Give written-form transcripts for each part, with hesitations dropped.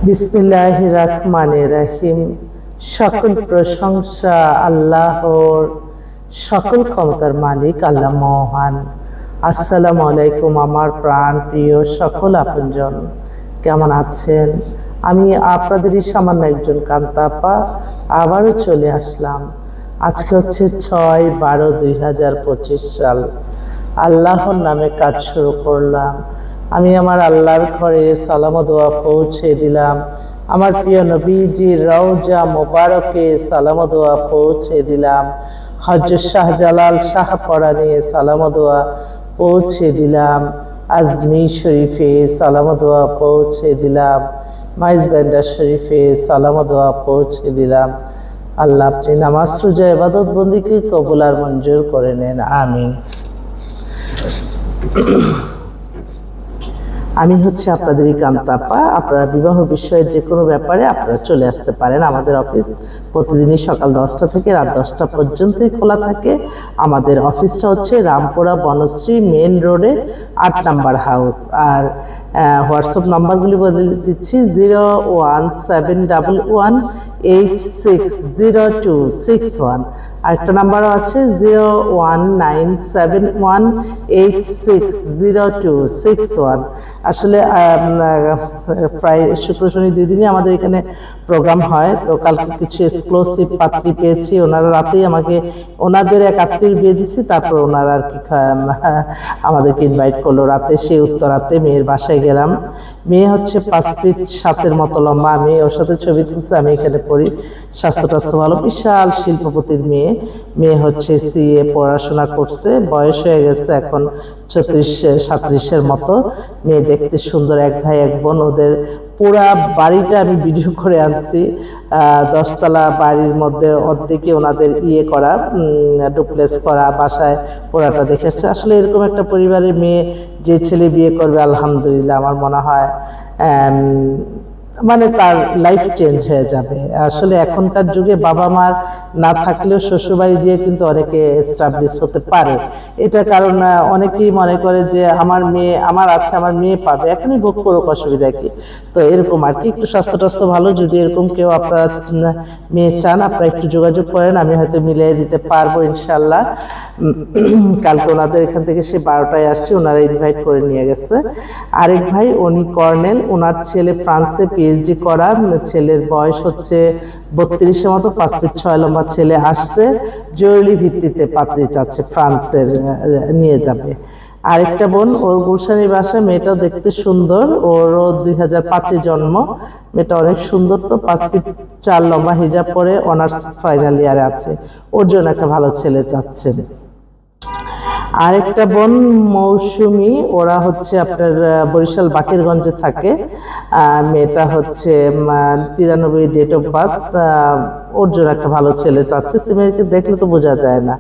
বিসমিল্লাহির রহমানির রহিম। সকল প্রশংসা আল্লাহর, সকল ক্ষমতার মালিক আল্লাহ মহান। আসসালামু আলাইকুম আমার প্রাণ প্রিয় সকল আপনজন, কেমন আছেন? আমি আপনাদেরই সামান্য একজন কান্তাপা আবারও চলে আসলাম। আজকে হচ্ছে 6/12/2025 সাল। আল্লাহর নামে কাজ শুরু করলাম। আমি আমার আল্লাহর ঘরে সালাম ও দোয়া পৌঁছে দিলাম। আমার প্রিয় নবীজির রওজা মোবারকে সালাম ও দোয়া পৌঁছে দিলাম। হযরত শাহজালাল শাহপরানে সালাম ও দোয়া পৌঁছে দিলাম। আজমির শরীফে সালাম ও দোয়া পৌঁছে দিলাম। মাইজবান্ডার শরীফে সালাম ও দোয়া পৌঁছে দিলাম। আল্লাহ আপনি নামাজ রোজা ইবাদত বন্দিকে কবুল আর মঞ্জুর করে নেন, আমিন। আমি হচ্ছে আপনাদেরই কান্তাপা। আপনারা বিবাহ বিষয়ের যে কোনো ব্যাপারে আপনারা চলে আসতে পারেন। আমাদের অফিস প্রতিদিনই সকাল 10টা থেকে রাত 10টা পর্যন্তই খোলা থাকে। আমাদের অফিসটা হচ্ছে রামপুরা বনশ্রী মেন রোডে 8 নাম্বার হাউস। আর হোয়াটসঅ্যাপ নাম্বারগুলি বলে দিচ্ছি 01711860261। আরেকটা নাম্বারও আছে 01971860261। আসলে প্রায় শুক্র শনি 2 দিনই আমাদের এখানে প্রোগ্রাম হয়। তো কালকে কিছু এক্সক্লুসিভ পাত্রী পেয়েছি। ওনারা রাতেই আমাকে ওনাদের এক আত্মীয় বিয়ে দিছি, তারপর ওনারা আর কি আমাদেরকে ইনভাইট করলো রাতে। সেই উত্তরাতে মেয়ের বাসায় গেলাম। মেয়ে হচ্ছে 5 ফিট 7 মতো লম্বা। আমি ওর সাথে ছবি তুলছি। আমি এখানে পড়ি, স্বাস্থ্য টাস্থ্য ভালো, বিশাল শিল্পপতির মেয়ে। মেয়ে হচ্ছে সিএ পড়াশোনা করছে, বয়স হয়ে গেছে এখন 36-37 মতো। মেয়ে দেখতে সুন্দর, এক ভাই এক বোন। ওদের পুরা বাড়িটা আমি ভিডিও করে আনছি। 10 তলা বাড়ির মধ্যে অর্ধেকে ওনাদের করা, ডুপ্লেস করা, বাসায় পোড়াটা দেখেছে। আসলে এরকম একটা পরিবারের মেয়ে যে ছেলে বিয়ে করবে, আলহামদুলিল্লাহ আমার মনে হয় মানে তার লাইফ চেঞ্জ হয়ে যাবে। আসলে এখনকার যুগে বাবা মার না থাকলেও শ্বশুরবাড়ি দিয়ে কিন্তু অনেকে এস্টাবলিশ হতে পারে। এটা কারণ অনেকেই মনে করে যে আমার মেয়ে আমার আছে, আমার মেয়ে পাবে, এখনই ভোগ করুক, অসুবিধা কি। তো এরকম আর কি। একটু স্বাস্থ্য টাস্থ্য ভালো, যদি এরকম কেউ আপনারা মেয়ে চান আপনারা একটু যোগাযোগ করেন, আমি হয়তো মিলিয়ে দিতে পারবো ইনশাল্লাহ। কালকে ওনাদের এখান থেকে সে 12টায় আসছে, ওনারা ইনভাইট করে নিয়ে গেছে। আরেক ভাই উনি কর্নেল, ওনার ছেলে ফ্রান্সে পিএইচডি করা। ছেলের বয়স হচ্ছে 32 মতো, 5 ফিট 6 লম্বা ছেলে আসছে। জরুরি ভিত্তিতে পাত্রী চাচ্ছে, ফ্রান্সের নিয়ে যাবে। আরেকটা বোন, ওর গুলশানের বাসা। মেয়েটা দেখতে সুন্দর, ওরও 2005-এ জন্ম। মেয়েটা অনেক সুন্দর। তো 5 ফিট 4 লম্বা, হিজাব পরে, অনার্স ফাইনাল ইয়ারে আছে। ওর জন্য একটা ভালো ছেলে চাচ্ছেন। আরেকটা বোন মৌসুমী, ওরা হচ্ছে আপনার বরিশাল বাকেরগঞ্জে থাকে। মেয়েটা হচ্ছে 93 ডেট অফ বার্থ। ওর জন্য একটা ভালো ছেলে চাচ্ছে। মেয়েকে দেখলে তো বোঝা যায় না,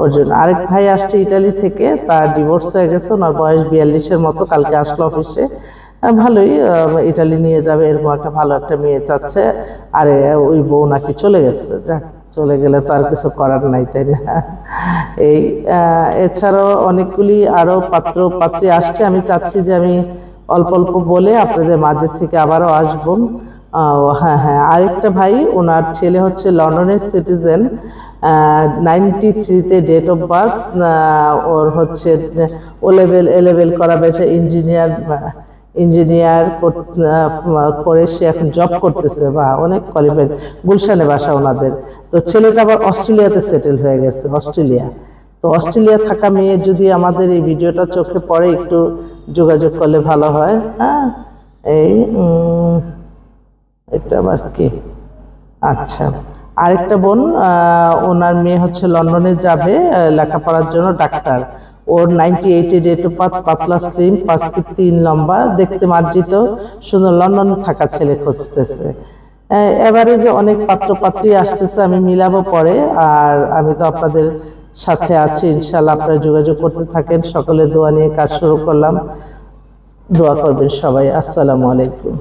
ওর জন্য। আরেক ভাই আসছে ইটালি থেকে, তার ডিভোর্স হয়ে গেছে। ওনার বয়স 42-এর মতো, কালকে আসলো অফিসে। ভালোই, ইটালি নিয়ে যাবে, এরকম একটা ভালো একটা মেয়ে চাচ্ছে। আরে ওই বউ নাকি চলে গেছে। যাক, চলে গেলে তো আর কিছু করার নাই, তাই না? এই এছাড়াও অনেকগুলি আরও পাত্র পাত্রী আসছে। আমি চাচ্ছি যে আমি অল্প অল্প বলে আপনাদের মাঝে থেকে আবারও আসবো। হ্যাঁ হ্যাঁ, আরেকটা ভাই, ওনার ছেলে হচ্ছে লন্ডনের সিটিজেন, 93-তে ডেট অফ বার্থ। ওর হচ্ছে এ লেভেল করা, বেশি ইঞ্জিনিয়ার করে সে এখন জব করতেছে, বা অনেক কোয়ালিফাইড। গুলশানে বাসা ওনাদের। তো ছেলেটা আবার অস্ট্রেলিয়াতে সেটেল হয়ে গেছে, অস্ট্রেলিয়া। তো অস্ট্রেলিয়া থাকা মেয়ে যদি আমাদের এই ভিডিওটা চোখে পড়ে, একটু যোগাযোগ করলে ভালো হয়। হ্যাঁ, এই এটা আবার কি? আচ্ছা, আরেকটা বোন, ওনার মেয়ে হচ্ছে লন্ডনে যাবে লেখাপড়ার জন্য, ডাক্তার। ওর 98-এ ডেট অফ বার্থ, পাতলা স্লিম, 5 ফিট 3 লম্বা, দেখতে মার্জিত, সুন্দর। লন্ডনে থাকা ছেলে খুঁজতেছে। এভারেজে অনেক পাত্র পাত্রী আসতেছে, আমি মিলাবো পরে। আর আমি তো আপনাদের সাথে আছি ইনশাল্লাহ, আপনারা যোগাযোগ করতে থাকেন। সকলে দোয়া নিয়ে কাজ শুরু করলাম, দোয়া করবেন সবাই। আসসালামু আলাইকুম।